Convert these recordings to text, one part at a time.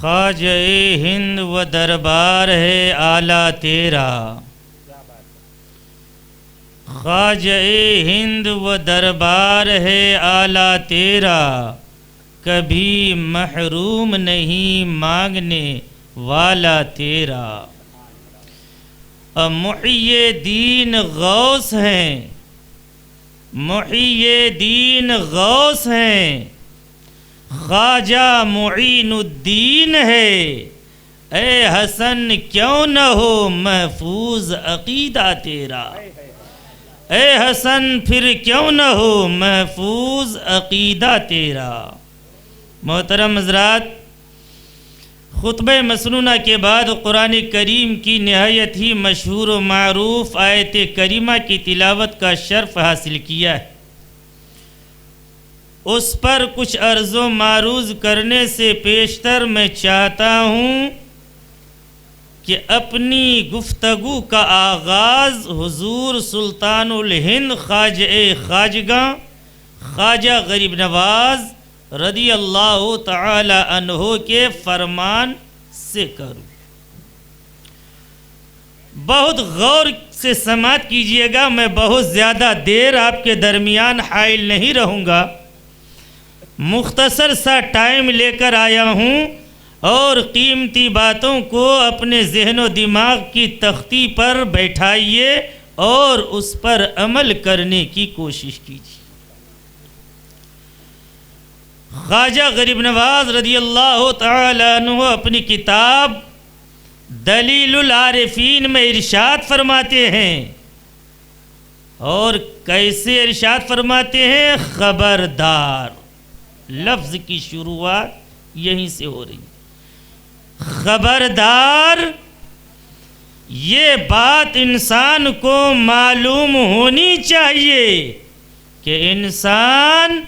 خواجہ ہند و دربار ہے اعلیٰ تیرا، خواجہ ہند و دربار ہے اعلیٰ تیرا، کبھی محروم نہیں مانگنے والا تیرا۔ محی دین غوث ہیں، محی دین غوث ہیں، خواجہ معین الدین ہے، اے حسن کیوں نہ ہو محفوظ عقیدہ تیرا، اے حسن پھر کیوں نہ ہو محفوظ عقیدہ تیرا۔ محترم حضرات، خطبہ مسنونہ کے بعد قرآن کریم کی نہایت ہی مشہور و معروف آیت کریمہ کی تلاوت کا شرف حاصل کیا ہے۔ اس پر کچھ عرض و معروض کرنے سے پیشتر میں چاہتا ہوں کہ اپنی گفتگو کا آغاز حضور سلطان الہند خواجہ خواجگاں خواجہ غریب نواز رضی اللہ تعالی عنہ کے فرمان سے کروں۔ بہت غور سے سماعت کیجئے گا، میں بہت زیادہ دیر آپ کے درمیان حائل نہیں رہوں گا، مختصر سا ٹائم لے کر آیا ہوں اور قیمتی باتوں کو اپنے ذہن و دماغ کی تختی پر بیٹھائیے اور اس پر عمل کرنے کی کوشش کیجیے۔ خواجہ غریب نواز رضی اللہ تعالی عنہ اپنی کتاب دلیل العارفین میں ارشاد فرماتے ہیں، اور کیسے ارشاد فرماتے ہیں؟ خبردار، لفظ کی شروعات یہیں سے ہو رہی ہے۔ خبردار، یہ بات انسان کو معلوم ہونی چاہیے کہ انسان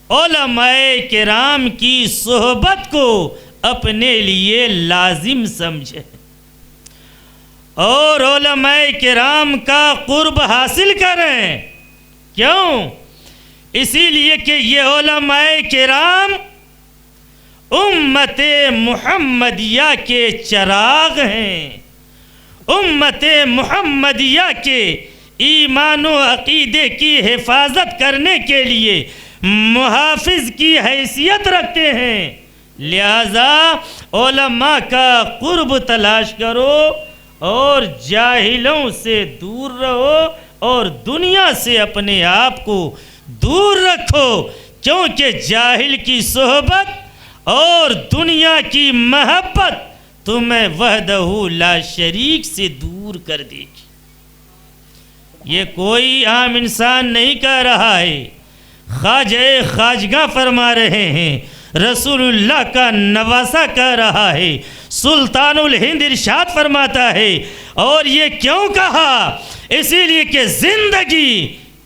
علماء کرام کی صحبت کو اپنے لیے لازم سمجھے اور علماء کرام کا قرب حاصل کریں۔ کیوں؟ اسی لیے کہ یہ علماء کرام امت محمدیہ کے چراغ ہیں، امت محمدیہ کے ایمان و عقیدے کی حفاظت کرنے کے لیے محافظ کی حیثیت رکھتے ہیں۔ لہذا علماء کا قرب تلاش کرو اور جاہلوں سے دور رہو اور دنیا سے اپنے آپ کو دور رکھو، کیونکہ جاہل کی صحبت اور دنیا کی محبت تمہیں وحدہ لا شریک سے دور کر دے گی۔ یہ کوئی عام انسان نہیں کہہ رہا ہے، خواجہ خواجگاں فرما رہے ہیں، رسول اللہ کا نواسہ کہہ رہا ہے، سلطان الہند ارشاد فرماتا ہے۔ اور یہ کیوں کہا؟ اسی لیے کہ زندگی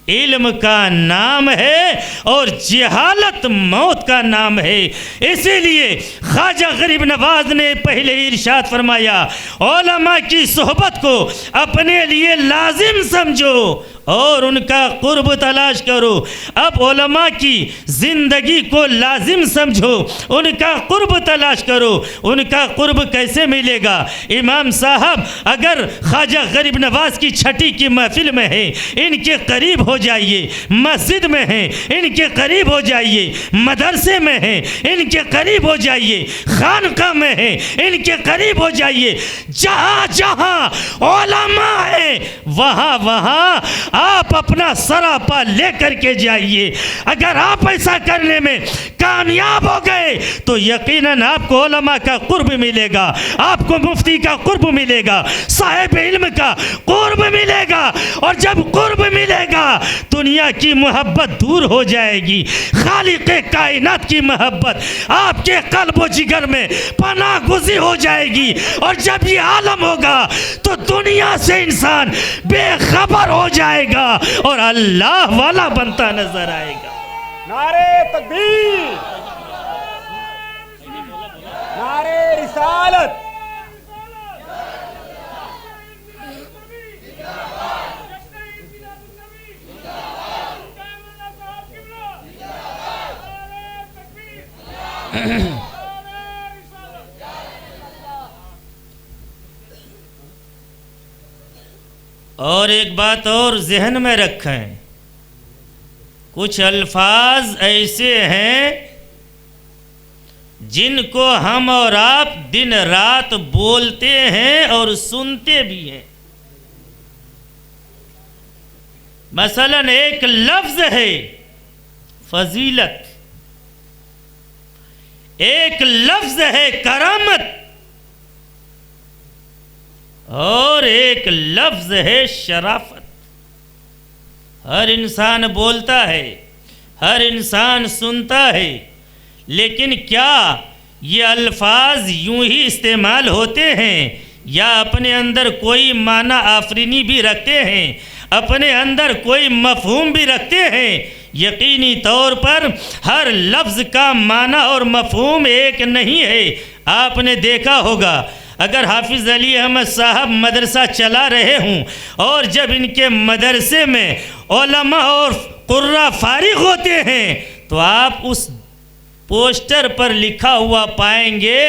علم کا نام ہے اور جہالت موت کا نام ہے۔ اسی لیے خواجہ غریب نواز نے پہلے ارشاد فرمایا، علماء کی صحبت کو اپنے لیے لازم سمجھو اور ان کا قرب تلاش کرو۔ اب علماء کی زندگی کو لازم سمجھو، ان کا قرب تلاش کرو۔ ان کا قرب کیسے ملے گا؟ امام صاحب اگر خواجہ غریب نواز کی چھٹی کی محفل میں ہیں، ان کے قریب ہو جائیے، مسجد میں ہیں ان کے قریب ہو جائیے، مدرسے میں ہیں ان کے قریب ہو جائیے، خانقاہ میں ہیں ان کے قریب ہو جائیے۔ جہاں جہاں علماء ہیں وہاں وہاں آپ اپنا سراپا لے کر کے جائیے۔ اگر آپ ایسا کرنے میں کامیاب ہو گئے تو یقیناً آپ کو علماء کا قرب ملے گا، آپ کو مفتی کا قرب ملے گا، صاحب علم کا قرب ملے گا، اور جب قرب ملے گا دنیا کی محبت دور ہو جائے گی، خالق کائنات کی محبت آپ کے قلب و جگر میں پناہ گزی ہو جائے گی، اور جب یہ عالم ہوگا تو دنیا سے انسان بے خبر ہو جائے گا اور اللہ والا بنتا نظر آئے گا۔ نعرہ تکبیر، نعرہ رسالت، اور ایک بات اور ذہن میں رکھیں، کچھ الفاظ ایسے ہیں جن کو ہم اور آپ دن رات بولتے ہیں اور سنتے بھی ہیں۔ مثلا ایک لفظ ہے فضیلت، ایک لفظ ہے کرامت، اور ایک لفظ ہے شرافت۔ ہر انسان بولتا ہے، ہر انسان سنتا ہے، لیکن کیا یہ الفاظ یوں ہی استعمال ہوتے ہیں یا اپنے اندر کوئی معنی آفرینی بھی رکھتے ہیں، اپنے اندر کوئی مفہوم بھی رکھتے ہیں؟ یقینی طور پر ہر لفظ کا معنی اور مفہوم ایک نہیں ہے۔ آپ نے دیکھا ہوگا اگر حافظ علی احمد صاحب مدرسہ چلا رہے ہوں اور جب ان کے مدرسے میں علماء اور قراء فارغ ہوتے ہیں تو آپ اس پوسٹر پر لکھا ہوا پائیں گے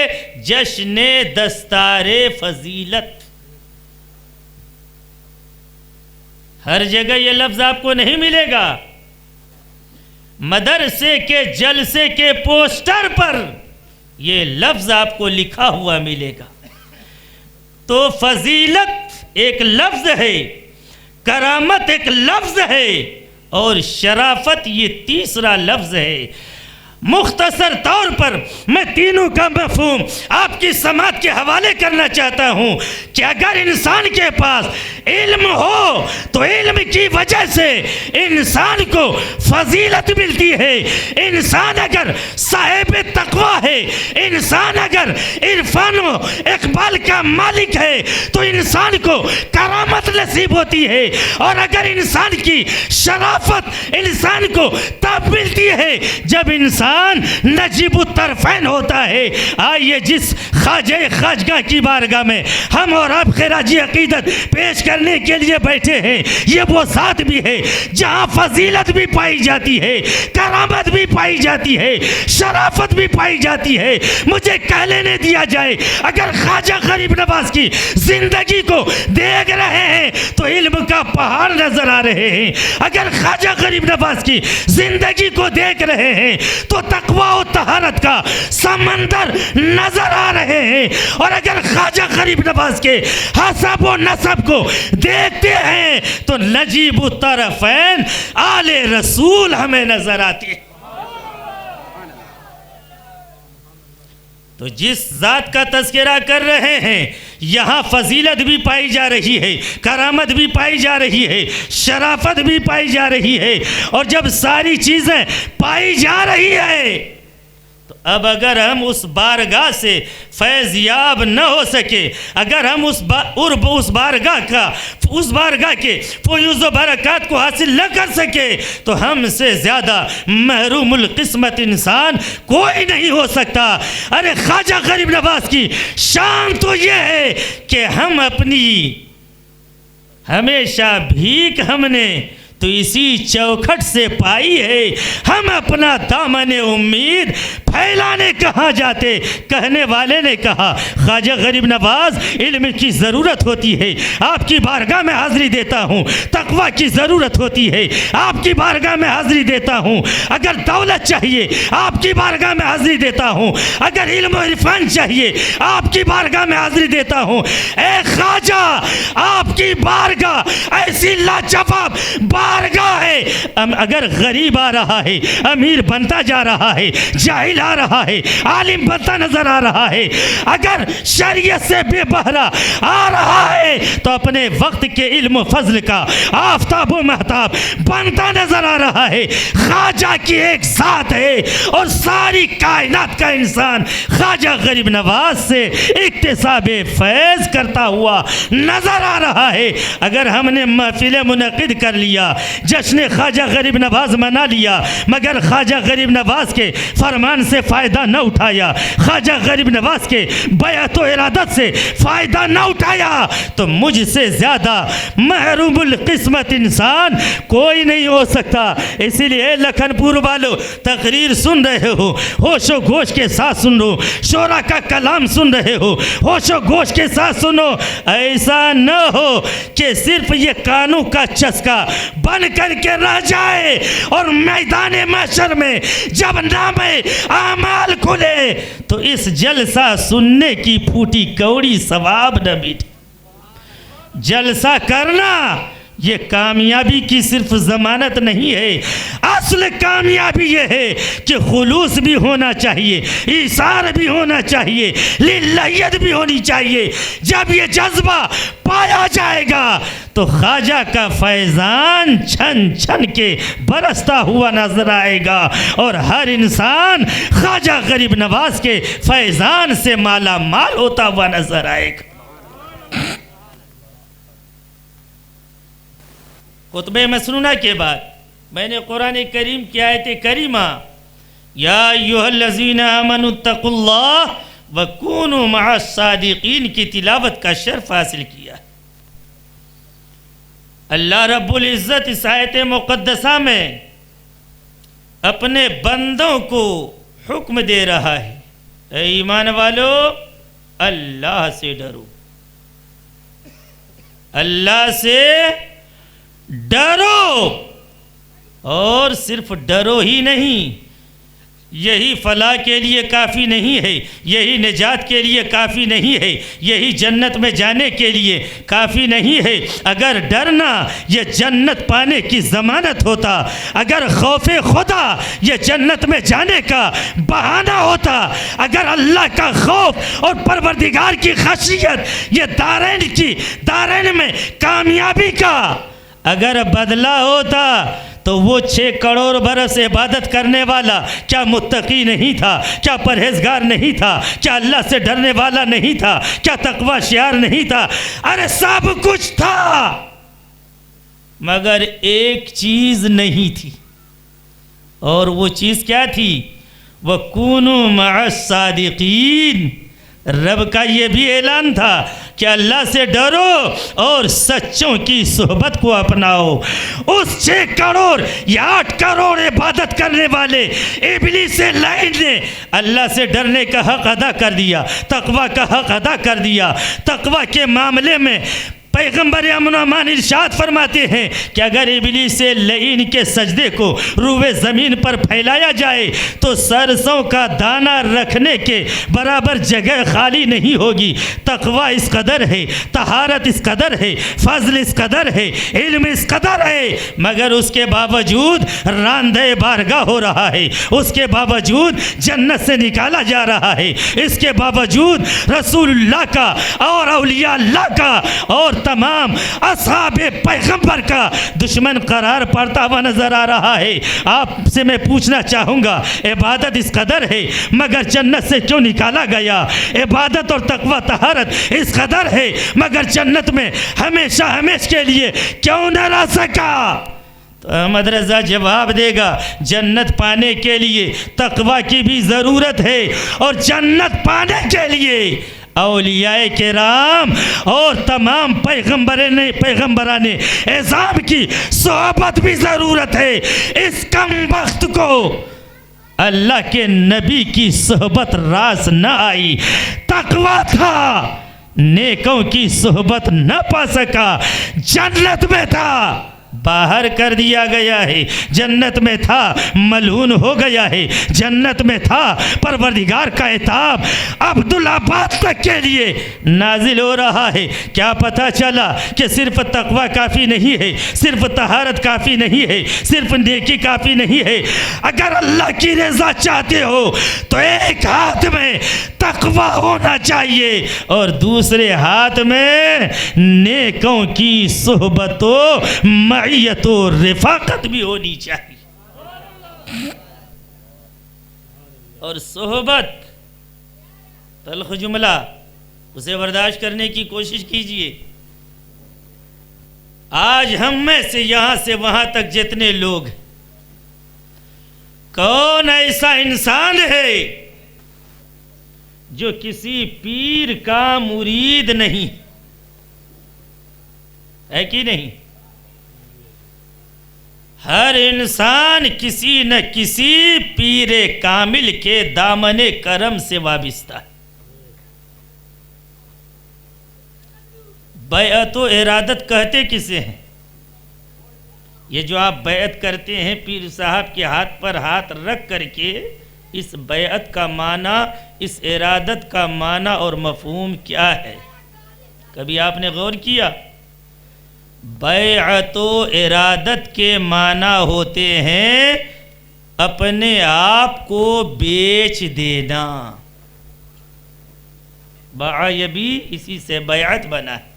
جشن دستار فضیلت۔ ہر جگہ یہ لفظ آپ کو نہیں ملے گا، مدرسے کے جلسے کے پوسٹر پر یہ لفظ آپ کو لکھا ہوا ملے گا۔ تو فضیلت ایک لفظ ہے، کرامت ایک لفظ ہے، اور شرافت یہ تیسرا لفظ ہے۔ مختصر طور پر میں تینوں کا مفہوم آپ کی سماعت کے حوالے کرنا چاہتا ہوں کہ اگر انسان کے پاس علم ہو تو علم کی وجہ سے انسان کو فضیلت ملتی ہے۔ انسان اگر صاحب تقوی ہے، انسان اگر عرفان و اقبال کا مالک ہے تو انسان کو کرامت نصیب ہوتی ہے، اور اگر انسان کی شرافت انسان کو تب ملتی ہے جب انسان نجیب الطرفین ہوتا ہے۔ آئیے جس خواجہ خواجگاہ کی بارگاہ میں ہم اور آپ خراج عقیدت پیش کرنے کے لیے بیٹھے ہیں، یہ وہ ذات بھی ہے جہاں فضیلت بھی پائی جاتی ہے، کرامت بھی پائی جاتی ہے، شرافت بھی پائی جاتی ہے۔ مجھے کہہ لینے دیا جائے، اگر خواجہ غریب نواز کی زندگی کو دیکھ رہے ہیں تو علم کا پہاڑ نظر آ رہے ہیں، اگر خواجہ غریب نواز کی زندگی کو دیکھ رہے ہیں تو تقوی و طہارت کا سمندر نظر آ رہے ہیں، اور اگر خواجہ غریب نواز کے حسب و نسب کو دیکھتے ہیں تو نجیب الطرفین آل رسول ہمیں نظر آتی ہے۔ تو جس ذات کا تذکرہ کر رہے ہیں یہاں فضیلت بھی پائی جا رہی ہے، کرامت بھی پائی جا رہی ہے، شرافت بھی پائی جا رہی ہے، اور جب ساری چیزیں پائی جا رہی ہے تو اب اگر ہم اس بارگاہ سے فیض یاب نہ ہو سکے، اگر ہم اس بارگاہ کے فیوز و برکات کو حاصل نہ کر سکے تو ہم سے زیادہ محروم القسمت انسان کوئی نہیں ہو سکتا۔ ارے خواجہ غریب نواز کی شان تو یہ ہے کہ ہم اپنی ہمیشہ بھیک ہم نے تو اسی چوکھٹ سے پائی ہے، ہم اپنا دامن امید پھیلانے کہاں جاتے۔ کہنے والے نے کہا خواجہ غریب نواز علم کی ضرورت ہوتی ہے، آپ کی بارگاہ میں حاضری دیتا ہوں، تقوی کی ضرورت ہوتی ہے، آپ کی بارگاہ میں حاضری دیتا ہوں، اگر دولت چاہیے آپ کی بارگاہ میں حاضری دیتا ہوں، اگر علم و عرفان چاہیے آپ کی بارگاہ میں حاضری دیتا ہوں۔ اے خواجہ آپ کی بارگاہ ایسی لاجواب بارگاہ ہے، اگر غریب آ رہا ہے، امیر بنتا جا رہا ہے، جاہل آ رہا ہے، عالم بنتا نظر آ رہا ہے، اگر شریعت سے بے بہرا آ رہا ہے تو اپنے وقت کے علم و فضل کا آفتاب و مہتاب بنتا نظر آ رہا ہے۔ خواجہ کی ایک ذات ہے اور ساری کائنات کا انسان خواجہ غریب نواز سے اکتساب فیض کرتا ہوا نظر آ رہا ہے۔ اگر ہم نے محفل منعقد کر لیا، جشن خواجہ غریب نواز منا لیا، مگر خواجہ غریب نواز کے فرمان سے سے فائدہ نہ اٹھایا، خواجہ غریب نواز کے بیعت و ارادت سے فائدہ نہ اٹھایا، تو مجھ سے زیادہ محروم القسمت انسان کوئی نہیں ہو سکتا۔ اسی لیے لکھن پور والو تقریر سن رہے ہو، ہوش و گوش کے ساتھ سن رہو، شورا کا کلام سن رہے ہو، ہوش و گوش کے ساتھ سنو۔ ایسا نہ ہو کہ صرف یہ کانوں کا چسکا بن کر کے رہ جائے اور میدان محشر میں جب نام اعمال کھلے تو اس جلسہ سننے کی پھوٹی کوڑی ثواب نہ مٹے۔ جلسہ کرنا یہ کامیابی کی صرف ضمانت نہیں ہے، اصل کامیابی یہ ہے کہ خلوص بھی ہونا چاہیے، ایثار بھی ہونا چاہیے، للہیت بھی ہونی چاہیے۔ جب یہ جذبہ پایا جائے گا تو خواجہ کا فیضان چھن چھن کے برستا ہوا نظر آئے گا اور ہر انسان خواجہ غریب نواز کے فیضان سے مالا مال ہوتا ہوا نظر آئے گا۔ خطبہ مسنونہ کے بعد میں نے قرآن کریم کی آیت کریمہ یا ایھا الذین آمنوا اتقوا اللہ وکونوا مع الصادقین کی تلاوت کا شرف حاصل کیا۔ اللہ رب العزت اس آیت مقدسہ میں اپنے بندوں کو حکم دے رہا ہے، اے ایمان والو اللہ سے ڈرو، اللہ سے ڈرو، اور صرف ڈرو ہی نہیں، یہی فلاح کے لیے کافی نہیں ہے، یہی نجات کے لیے کافی نہیں ہے، یہی جنت میں جانے کے لیے کافی نہیں ہے۔ اگر ڈرنا یہ جنت پانے کی ضمانت ہوتا، اگر خوف خدا یہ جنت میں جانے کا بہانہ ہوتا، اگر اللہ کا خوف اور پروردگار کی خشیت یہ دارین میں کامیابی کا اگر بدلہ ہوتا تو وہ 6 کروڑ برس عبادت کرنے والا کیا متقی نہیں تھا؟ کیا پرہیزگار نہیں تھا؟ کیا اللہ سے ڈرنے والا نہیں تھا؟ کیا تقوی شعار نہیں تھا؟ ارے سب کچھ تھا، مگر ایک چیز نہیں تھی، اور وہ چیز کیا تھی؟ وَكُونُوا مَعَ الصَّادِقِينَ۔ رب کا یہ بھی اعلان تھا کہ اللہ سے ڈرو اور سچوں کی صحبت کو اپناؤ۔ اس 6 کروڑ یا 8 کروڑ عبادت کرنے والے ابلیس لعین نے اللہ سے ڈرنے کا حق ادا کر دیا، تقوی کا حق ادا کر دیا۔ تقوی کے معاملے میں پیغمبر امن و امان ارشاد فرماتے ہیں کہ اگر ابلیس لعین کے سجدے کو روئے زمین پر پھیلایا جائے تو سرسوں کا دانہ رکھنے کے برابر جگہ خالی نہیں ہوگی۔ تقوی اس قدر ہے، طہارت اس قدر ہے، فضل اس قدر ہے، علم اس قدر ہے، مگر اس کے باوجود راندہ بارگاہ ہو رہا ہے، اس کے باوجود جنت سے نکالا جا رہا ہے، اس کے باوجود رسول اللہ کا اور اولیاء اللہ کا اور تمام اصحاب پیغمبر کا دشمن قرار پڑتا ہوا نظر آ رہا ہے۔ آپ سے میں پوچھنا چاہوں گا، عبادت اس قدر ہے مگر جنت سے کیوں نکالا گیا؟ عبادت اور تقوی طہارت اس قدر ہے مگر جنت میں ہمیشہ کے لیے کیوں نہ رہ سکا؟ تو احمد رضا جواب دے گا، جنت پانے کے لیے تقوی کی بھی ضرورت ہے، اور جنت پانے کے لیے اولیاء کرام اور تمام پیغمبران اعظام کی صحبت بھی ضرورت ہے۔ اس کم وقت کو اللہ کے نبی کی صحبت راس نہ آئی، تقوی تھا، نیکوں کی صحبت نہ پا سکا، جنت میں تھا باہر کر دیا گیا ہے، جنت میں تھا ملعون ہو گیا ہے، جنت میں تھا پروردگار کا عتاب عبدالآباد تک کے لیے نازل ہو رہا ہے۔ کیا پتہ چلا کہ صرف تقوی کافی نہیں ہے، صرف طہارت کافی نہیں ہے، صرف نیکی کافی نہیں ہے۔ اگر اللہ کی رضا چاہتے ہو تو ایک ہاتھ میں تقوی ہونا چاہیے اور دوسرے ہاتھ میں نیکوں کی صحبت و معیت و رفاقت بھی ہونی چاہیے۔ اور صحبت تلخ جملہ، اسے برداشت کرنے کی کوشش کیجئے۔ آج ہم میں سے یہاں سے وہاں تک جتنے لوگ کون ایسا انسان ہے جو کسی پیر کا مرید نہیں ہے کہ نہیں؟ ہر انسان کسی نہ کسی پیر کامل کے دامن کرم سے وابستہ ہے۔ بیعت و ارادت کہتے کسے ہیں؟ یہ جو آپ بیعت کرتے ہیں پیر صاحب کے ہاتھ پر ہاتھ رکھ کر کے، اس بیعت کا معنی، اس ارادت کا معنی اور مفہوم کیا ہے؟ کبھی آپ نے غور کیا؟ بیعت و ارادت کے معنی ہوتے ہیں اپنے آپ کو بیچ دینا۔ باع یبی اسی سے بیعت بنا ہے،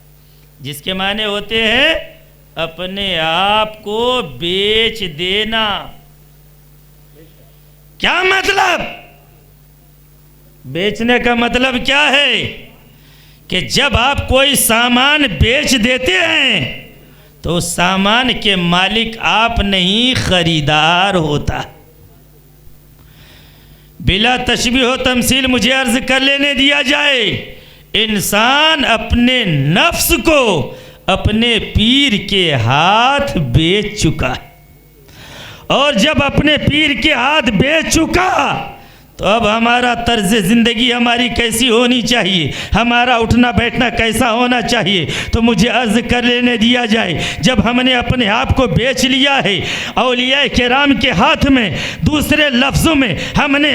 جس کے معنی ہوتے ہیں اپنے آپ کو بیچ دینا۔ کیا مطلب؟ بیچنے کا مطلب کیا ہے؟ کہ جب آپ کوئی سامان بیچ دیتے ہیں تو اس سامان کے مالک آپ نہیں، خریدار ہوتا۔ بلا تشبیہ و تمثیل مجھے عرض کر لینے دیا جائے، انسان اپنے نفس کو اپنے پیر کے ہاتھ بیچ چکا ہے، اور جب اپنے پیر کے ہاتھ بیچ چکا تو اب ہمارا طرز زندگی ہماری کیسی ہونی چاہیے، ہمارا اٹھنا بیٹھنا کیسا ہونا چاہیے؟ تو مجھے عرض کر لینے دیا جائے، جب ہم نے اپنے آپ کو بیچ لیا ہے اولیاء کرام کے ہاتھ میں، دوسرے لفظوں میں ہم نے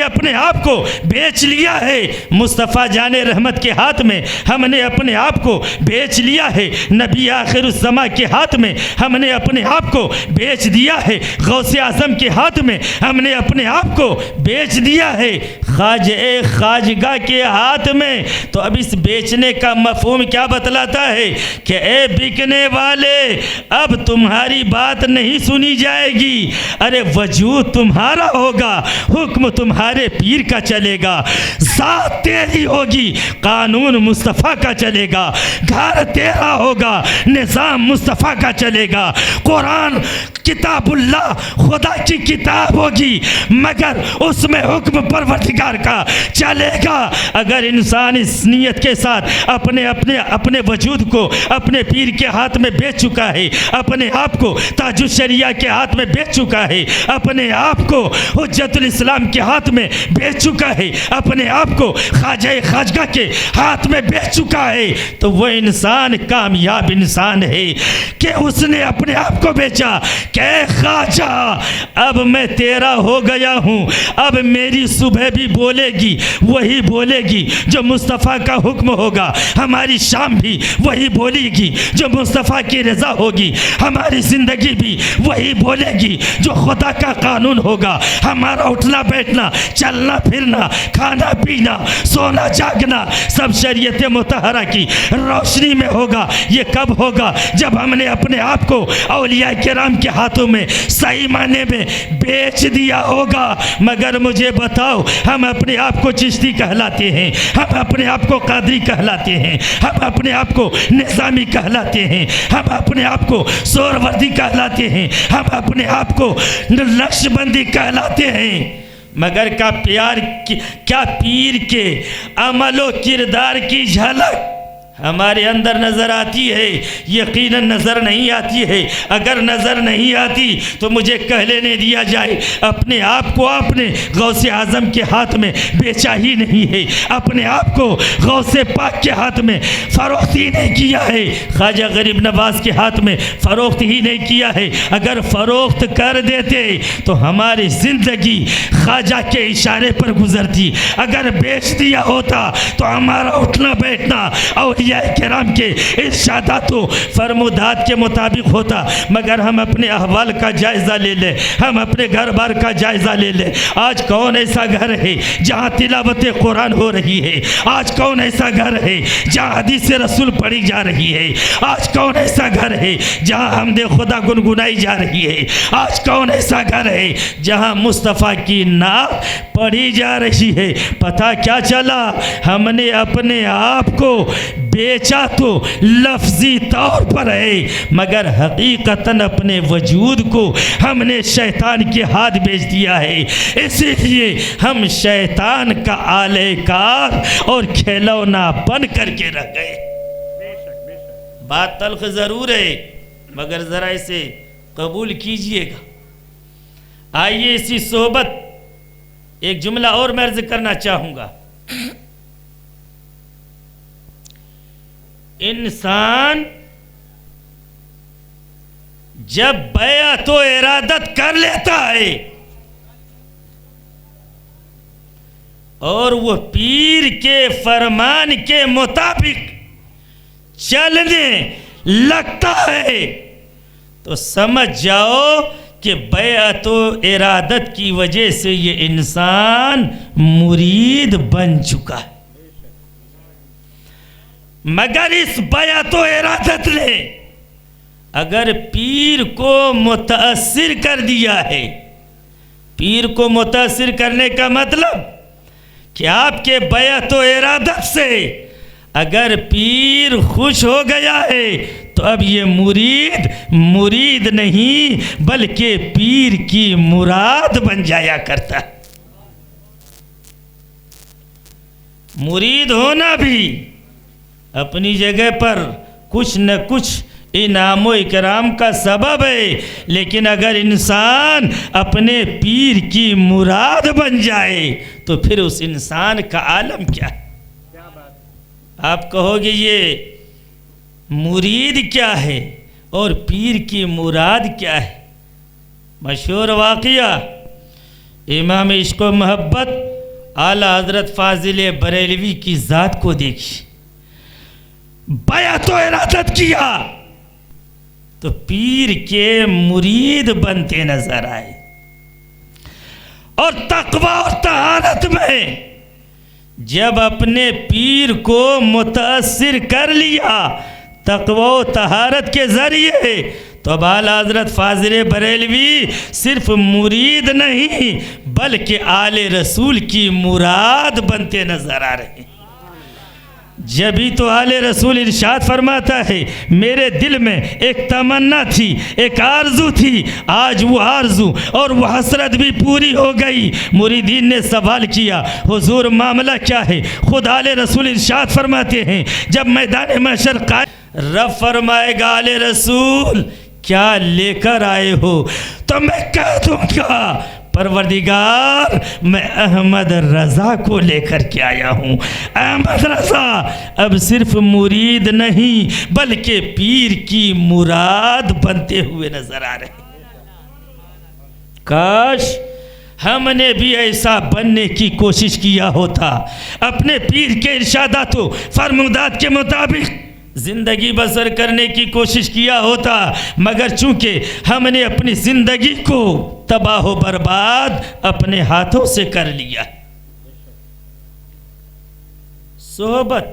اپنے آپ کو بیچ لیا ہے مصطفیٰ جان رحمت کے ہاتھ میں، ہم نے اپنے آپ کو بیچ لیا ہے نبی آخر الزماں کے ہاتھ میں، ہم نے اپنے آپ کو بیچ دیا ہے غوث اعظم کے ہاتھ میں، ہم نے اپنے آپ کو بیچ دیا ہے خواجہ خواجگاہ کے ہاتھ میں، تو اب اس بیچنے کا مفہوم کیا بتلاتا ہے؟ کہ اے بکنے والے، اب تمہاری بات نہیں سنی جائے گی، ارے وجود تمہارا ہوگا، حکم تمہارے پیر کا چلے گا، ذات تیری ہوگی، قانون مصطفیٰ کا چلے گا، گھر تیرا ہوگا، نظام مصطفیٰ کا چلے گا، قرآن کتاب اللہ خدا کی کتاب ہوگی، مگر اس میں حکم پروردگار کا چلے گا۔ اگر انسان اس نیت کے ساتھ اپنے وجود کو اپنے پیر کے ہاتھ میں بیچ چکا ہے، اپنے آپ کو تاج الشریعہ کے ہاتھ میں بیچ چکا ہے، اپنے آپ کو حجت الاسلام کے ہاتھ میں بیچ چکا ہے، اپنے آپ کو خواجہ خواجگاہ کے ہاتھ میں بیچ چکا ہے، تو وہ انسان کامیاب انسان ہے کہ اس نے اپنے آپ کو بیچا کہ خواجہ اب میں تیرا ہو گیا ہوں، اب میری صبح بھی بولے گی وہی بولے گی جو مصطفیٰ کا حکم ہوگا، ہماری شام بھی وہی بولے گی جو مصطفیٰ کی رضا ہوگی، ہماری زندگی بھی وہی بولے گی جو خدا کا قانون ہوگا، ہمارا اٹھنا بیٹھنا چلنا پھرنا کھانا پینا سونا جاگنا سب شریعت مطہرہ کی روشنی میں ہوگا۔ یہ کب ہوگا؟ جب ہم نے اپنے آپ کو اولیاء کرام کے ہاتھوں میں صحیح معنی میں بیچ دیا ہوگا۔ مگر مجھے بتاؤ، ہم اپنے آپ کو چشتی کہلاتے ہیں، ہم اپنے آپ کو قادری کہلاتے ہیں، ہم اپنے آپ کو نظامی کہلاتے ہیں، ہم اپنے آپ کو سہروردی کہلاتے ہیں، ہم اپنے آپ کو نقش بندی کہلاتے ہیں، مگر کیا پیر کے عمل و کردار کی جھلک ہمارے اندر نظر آتی ہے؟ یقیناً نظر نہیں آتی ہے۔ اگر نظر نہیں آتی تو مجھے کہہ لینے دیا جائے، اپنے آپ کو آپ نے غوث اعظم کے ہاتھ میں بیچا ہی نہیں ہے، اپنے آپ کو غوث پاک کے ہاتھ میں فروخت ہی نہیں کیا ہے، خواجہ غریب نواز کے ہاتھ میں فروخت ہی نہیں کیا ہے۔ اگر فروخت کر دیتے تو ہماری زندگی خواجہ کے اشارے پر گزرتی، اگر بیچ دیا ہوتا تو ہمارا اٹھنا بیٹھنا اولیاء کرام کے ارشادات و فرمودات کے مطابق ہوتا۔ مگر ہم اپنے احوال کا جائزہ لے لیں، ہم اپنے گھر بار کا جائزہ لے لیں۔ آج کون ایسا گھر ہے جہاں تلاوت قرآن ہو رہی ہے؟ آج کون ایسا گھر ہے جہاں حدیث رسول پڑھی جا رہی ہے؟ آج کون ایسا گھر ہے جہاں حمد خدا گنگنائی جا رہی ہے؟ آج کون ایسا گھر ہے جہاں مصطفیٰ کی نعت پڑھی جا رہی ہے؟ پتہ کیا چلا؟ ہم نے اپنے آپ کو بیچا تو لفظی طور پر ہے، مگر حقیقتاً اپنے وجود کو ہم نے شیطان کے ہاتھ بیچ دیا ہے۔ اسی لیے ہم شیطان کا آلہ کار اور کھلونا بن کر کے رہ گئے۔ بات تلخ ضرور ہے مگر ذرا اسے قبول کیجئے گا۔ آئیے اسی صحبت ایک جملہ اور میں عرض کرنا چاہوں گا۔ انسان جب بیعت و ارادت کر لیتا ہے اور وہ پیر کے فرمان کے مطابق چلنے لگتا ہے تو سمجھ جاؤ کہ بیعت و ارادت کی وجہ سے یہ انسان مرید بن چکا ہے۔ مگر اس بیعت و ارادت نے اگر پیر کو متاثر کر دیا ہے، پیر کو متاثر کرنے کا مطلب کہ آپ کے بیعت و ارادت سے اگر پیر خوش ہو گیا ہے تو اب یہ مرید نہیں بلکہ پیر کی مراد بن جایا کرتا ہے۔ مرید ہونا بھی اپنی جگہ پر کچھ نہ کچھ انعام و اکرام کا سبب ہے، لیکن اگر انسان اپنے پیر کی مراد بن جائے تو پھر اس انسان کا عالم کیا ہے؟ آپ کہو گے یہ مرید کیا ہے اور پیر کی مراد کیا ہے؟ مشہور واقعہ امام عشق و محبت اعلیٰ حضرت فاضل بریلوی کی ذات کو دیکھی، بیعت و ارادت کیا تو پیر کے مرید بنتے نظر آئے، اور تقوی اور طہارت میں جب اپنے پیر کو متاثر کر لیا تقوی و طہارت کے ذریعے تو اب اعلیٰ حضرت فاضل بریلوی صرف مرید نہیں بلکہ آل رسول کی مراد بنتے نظر آ رہے ہیں۔ جبھی تو آل رسول ارشاد فرماتا ہے میرے دل میں ایک تمنا تھی، ایک آرزو تھی، آج وہ آرزو اور وہ حسرت بھی پوری ہو گئی۔ مریدین نے سوال کیا حضور معاملہ کیا ہے؟ خود آل رسول ارشاد فرماتے ہیں جب میدان محشر قائم رب فرمائے گا آل رسول کیا لے کر آئے ہو تو میں کہہ دوں گا پروردگار میں احمد رضا کو لے کر کے آیا ہوں۔ احمد رضا اب صرف مرید نہیں بلکہ پیر کی مراد بنتے ہوئے نظر آ رہے ہیں۔ کاش ہم نے بھی ایسا بننے کی کوشش کیا ہوتا، اپنے پیر کے ارشادات و فرمودات کے مطابق زندگی بسر کرنے کی کوشش کیا ہوتا، مگر چونکہ ہم نے اپنی زندگی کو تباہ و برباد اپنے ہاتھوں سے کر لیا۔ صحبت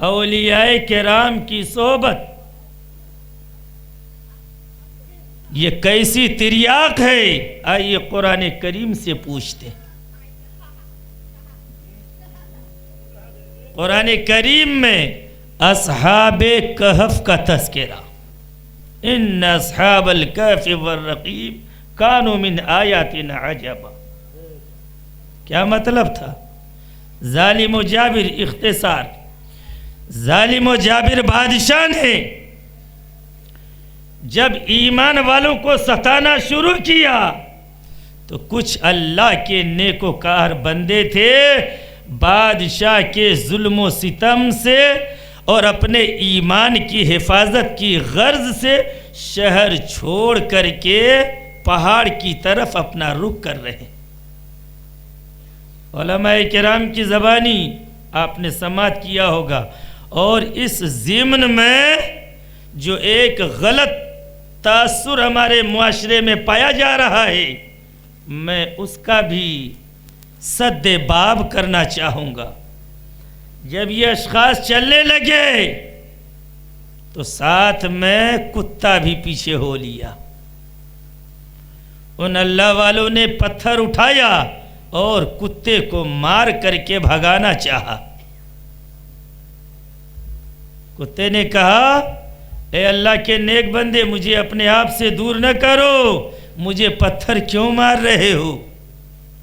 اولیاء کرام کی صحبت یہ کیسی تریاق ہے؟ آئیے قرآن کریم سے پوچھتے ہیں۔ قرآن کریم میں اصحاب کہف کا تذکرہ، ان اصحاب الکہف والرقیم کانوا من آیاتنا عجبا، کیا مطلب تھا؟ ظالم و جابر، اختصار، ظالم و جابر بادشاہ نے جب ایمان والوں کو ستانا شروع کیا تو کچھ اللہ کے نیکوکار بندے تھے، بادشاہ کے ظلم و ستم سے اور اپنے ایمان کی حفاظت کی غرض سے شہر چھوڑ کر کے پہاڑ کی طرف اپنا رخ کر رہے۔ علماء کرام کی زبانی آپ نے سماعت کیا ہوگا، اور اس ضمن میں جو ایک غلط تاثر ہمارے معاشرے میں پایا جا رہا ہے میں اس کا بھی سد باب کرنا چاہوں گا۔ جب یہ اشخاص چلنے لگے تو ساتھ میں کتا بھی پیچھے ہو لیا۔ ان اللہ والوں نے پتھر اٹھایا اور کتے کو مار کر کے بھگانا چاہا۔ کتے نے کہا اے اللہ کے نیک بندے مجھے اپنے آپ سے دور نہ کرو، مجھے پتھر کیوں مار رہے ہو؟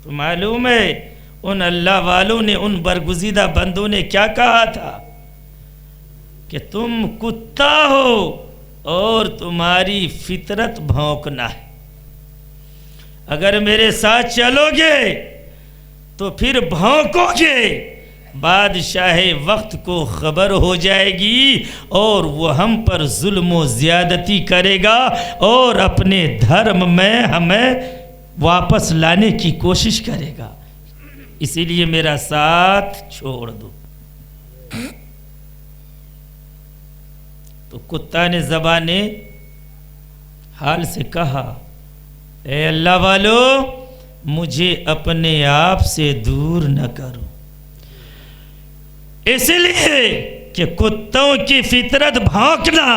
تو معلوم ہے ان اللہ والوں نے، ان برگزیدہ بندوں نے کیا کہا تھا کہ تم کتا ہو اور تمہاری فطرت بھونکنا ہے، اگر میرے ساتھ چلو گے تو پھر بھونکو گے، بادشاہ وقت کو خبر ہو جائے گی اور وہ ہم پر ظلم و زیادتی کرے گا اور اپنے دھرم میں ہمیں واپس لانے کی کوشش کرے گا، اسی لیے میرا ساتھ چھوڑ دو۔ تو کتا نے زبان حال سے کہا اے اللہ والو مجھے اپنے آپ سے دور نہ کرو، اس لیے کہ کتوں کی فطرت بھونکنا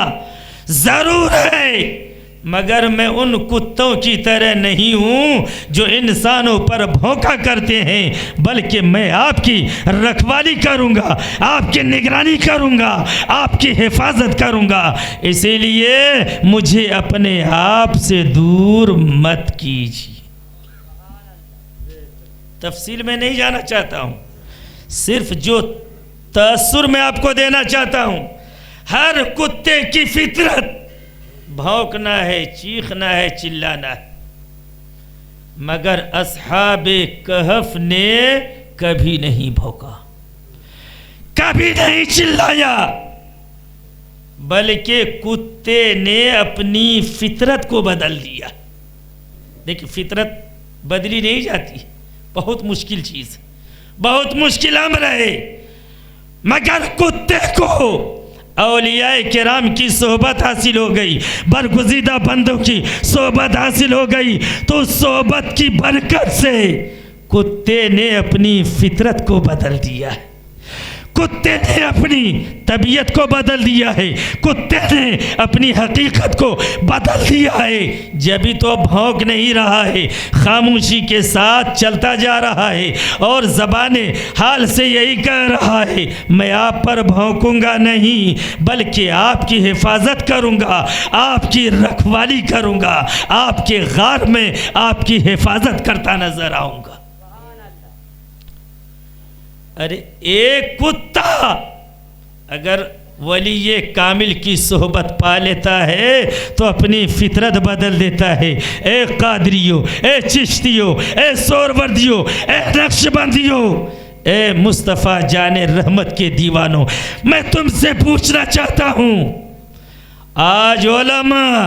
ضرور ہے، مگر میں ان کتوں کی طرح نہیں ہوں جو انسانوں پر بھونکا کرتے ہیں، بلکہ میں آپ کی رکھوالی کروں گا، آپ کی نگرانی کروں گا، آپ کی حفاظت کروں گا، اسی لیے مجھے اپنے آپ سے دور مت کیجیے۔ تفصیل میں نہیں جانا چاہتا ہوں، صرف جو تاثر میں آپ کو دینا چاہتا ہوں، ہر کتے کی فطرت بھونکنا ہے، چیخنا ہے، چلانا ہے، مگر اصحاب کہف نے کبھی نہیں بھونکا، کبھی نہیں چلایا، بلکہ کتے نے اپنی فطرت کو بدل دیا۔ دیکھیں فطرت بدلی نہیں جاتی، بہت مشکل چیز، بہت مشکل امر ہے، مگر کتے کو اولیاء کرام کی صحبت حاصل ہو گئی، برگزیدہ بندوں کی صحبت حاصل ہو گئی، تو صحبت کی برکت سے کتے نے اپنی فطرت کو بدل دیا ہے، کتے نے اپنی طبیعت کو بدل دیا ہے، کتے نے اپنی حقیقت کو بدل دیا ہے، جبھی تو بھونک نہیں رہا ہے، خاموشی کے ساتھ چلتا جا رہا ہے اور زبان حال سے یہی کہہ رہا ہے میں آپ پر بھونکوں گا نہیں، بلکہ آپ کی حفاظت کروں گا، آپ کی رکھوالی کروں گا، آپ کے غار میں آپ کی حفاظت کرتا نظر آؤں گا۔ ارے ایک کتا اگر ولی کامل کی صحبت پا لیتا ہے تو اپنی فطرت بدل دیتا ہے۔ اے قادریو، اے چشتیو، اے سوروردیو، اے نقش بندیو، اے مصطفیٰ جان رحمت کے دیوانوں، میں تم سے پوچھنا چاہتا ہوں، آج علماء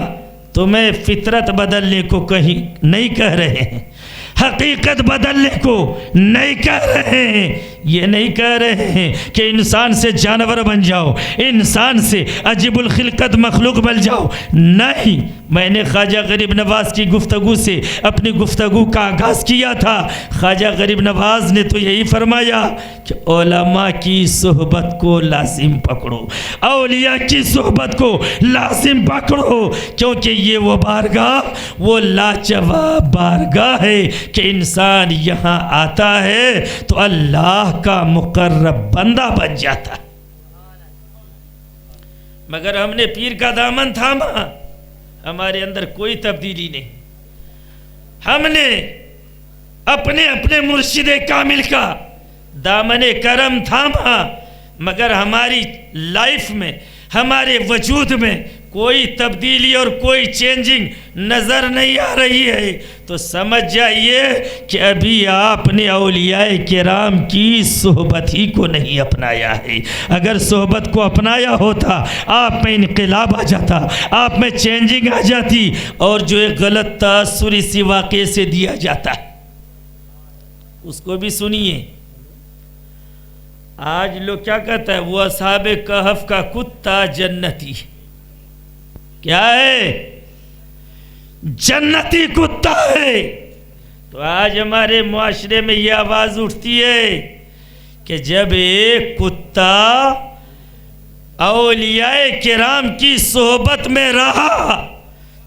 تمہیں فطرت بدلنے کو کہیں نہیں کہہ رہے ہیں، حقیقت بدلنے کو نہیں کہہ رہے ہیں، یہ نہیں کہہ رہے ہیں کہ انسان سے جانور بن جاؤ، انسان سے عجیب الخلقت مخلوق بن جاؤ، نہیں، میں نے خواجہ غریب نواز کی گفتگو سے اپنی گفتگو کا آغاز کیا تھا۔ خواجہ غریب نواز نے تو یہی فرمایا کہ علماء کی صحبت کو لازم پکڑو، اولیاء کی صحبت کو لازم پکڑو، کیونکہ یہ وہ بارگاہ، وہ لاجواب بارگاہ ہے کہ انسان یہاں آتا ہے تو اللہ کا مقرب بندہ بن جاتا ہے۔ مگر ہم نے پیر کا دامن تھاما، ہمارے اندر کوئی تبدیلی نہیں، ہم نے اپنے اپنے مرشد کامل کا دامن کرم تھاما، مگر ہماری لائف میں، ہمارے وجود میں کوئی تبدیلی اور کوئی چینجنگ نظر نہیں آ رہی ہے، تو سمجھ جائیے کہ ابھی آپ نے اولیاء کرام کی صحبت ہی کو نہیں اپنایا ہے۔ اگر صحبت کو اپنایا ہوتا آپ میں انقلاب آ جاتا، آپ میں چینجنگ آ جاتی، اور جو ایک غلط تاثر اسی واقعے سے دیا جاتا ہے اس کو بھی سنیے۔ آج لوگ کیا کہتا ہے، وہ اصحاب کہف کا کتا جنتی، کیا ہے؟ جنتی کتا ہے۔ تو آج ہمارے معاشرے میں یہ آواز اٹھتی ہے کہ جب ایک کتا اولیاء کرام کی صحبت میں رہا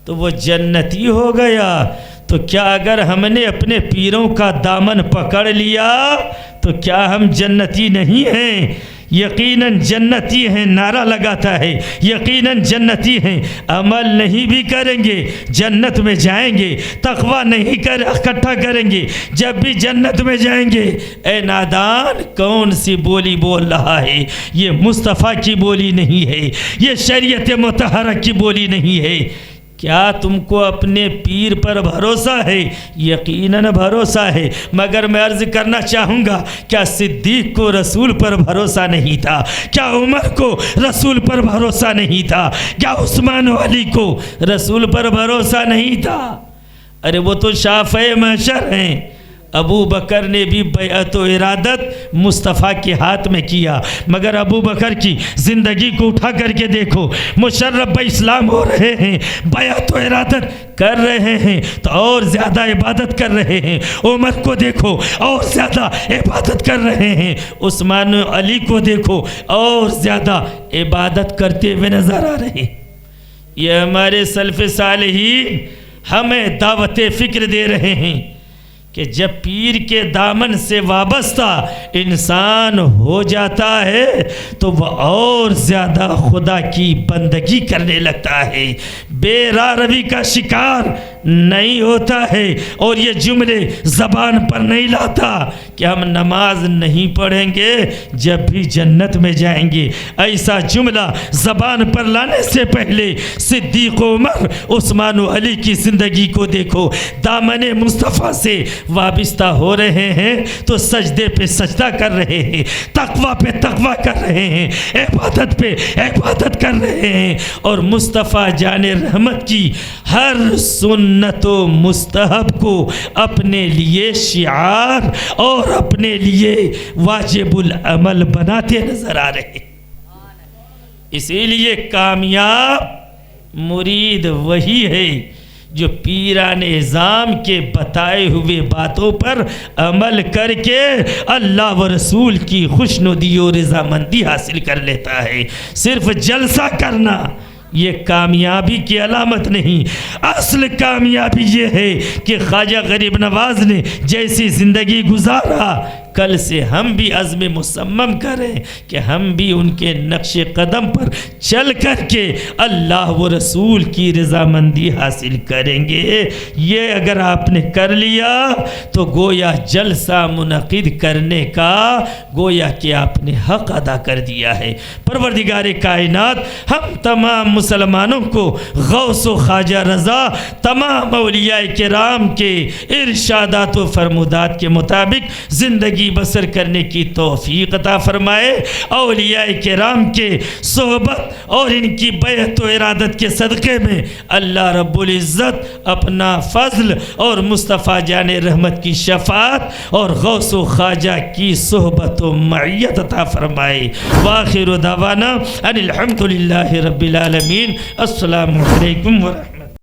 تو وہ جنتی ہو گیا، تو کیا اگر ہم نے اپنے پیروں کا دامن پکڑ لیا تو کیا ہم جنتی نہیں ہیں؟ یقیناً جنتی ہیں نعرہ لگاتا ہے، یقیناً جنتی ہیں، عمل نہیں بھی کریں گے جنت میں جائیں گے، تقویٰ نہیں اکٹھا کریں گے جب بھی جنت میں جائیں گے۔ اے نادان، کون سی بولی بول رہا ہے؟ یہ مصطفیٰ کی بولی نہیں ہے، یہ شریعت مطہرہ کی بولی نہیں ہے۔ کیا تم کو اپنے پیر پر بھروسہ ہے؟ یقیناً بھروسہ ہے، مگر میں عرض کرنا چاہوں گا، کیا صدیق کو رسول پر بھروسہ نہیں تھا؟ کیا عمر کو رسول پر بھروسہ نہیں تھا؟ کیا عثمان و علی کو رسول پر بھروسہ نہیں تھا؟ ارے وہ تو شافع محشر ہیں۔ ابو بکر نے بھی بیعت و ارادت مصطفیٰ کے ہاتھ میں کیا، مگر ابو بکر کی زندگی کو اٹھا کر کے دیکھو، مشرف اسلام ہو رہے ہیں، بیعت و ارادت کر رہے ہیں تو اور زیادہ عبادت کر رہے ہیں۔ عمر کو دیکھو، اور زیادہ عبادت کر رہے ہیں۔ عثمان و علی کو دیکھو، اور زیادہ عبادت کرتے ہوئے نظر آ رہے ہیں۔ یہ ہمارے سلف صالحین ہمیں دعوت فکر دے رہے ہیں کہ جب پیر کے دامن سے وابستہ انسان ہو جاتا ہے تو وہ اور زیادہ خدا کی بندگی کرنے لگتا ہے، بے راہ روی کا شکار نہیں ہوتا ہے، اور یہ جملے زبان پر نہیں لاتا کہ ہم نماز نہیں پڑھیں گے جب بھی جنت میں جائیں گے۔ ایسا جملہ زبان پر لانے سے پہلے صدیق و عمر، عثمان و علی کی زندگی کو دیکھو، دامن مصطفیٰ سے وابستہ ہو رہے ہیں تو سجدے پہ سجدہ کر رہے ہیں، تقویٰ پہ تقویٰ کر رہے ہیں، عبادت پہ عبادت کر رہے ہیں، اور مصطفیٰ جان رحمت کی ہر سنت و مستحب کو اپنے لیے شعار اور اپنے لیے واجب العمل بناتے نظر آ رہے ہیں۔ اسی لیے کامیاب مرید وہی ہے جو پیران اعظام کے بتائے ہوئے باتوں پر عمل کر کے اللہ و رسول کی خوشنودی و رضامندی حاصل کر لیتا ہے۔ صرف جلسہ کرنا یہ کامیابی کی علامت نہیں، اصل کامیابی یہ ہے کہ خواجہ غریب نواز نے جیسی زندگی گزارا، کل سے ہم بھی عزم مصمم کریں کہ ہم بھی ان کے نقش قدم پر چل کر کے اللہ و رسول کی رضامندی حاصل کریں گے۔ یہ اگر آپ نے کر لیا تو گویا جلسہ منعقد کرنے کا گویا کہ آپ نے حق ادا کر دیا ہے۔ پروردگار کائنات ہم تمام مسلمانوں کو غوث و خواجہ رضا تمام اولیاء کرام کے ارشادات و فرمودات کے مطابق زندگی بسر کرنے کی توفیق عطا فرمائے۔ اولیاء کرام کے صحبت اور ان کی بیعت و ارادت کے صدقے میں اللہ رب العزت اپنا فضل اور مصطفیٰ جان رحمت کی شفاعت اور غوث و خواجہ کی صحبت و معیت عطا فرمائے۔ وآخر دعوانا ان الحمد للہ رب العالمین۔ السلام علیکم ورحمۃ اللہ۔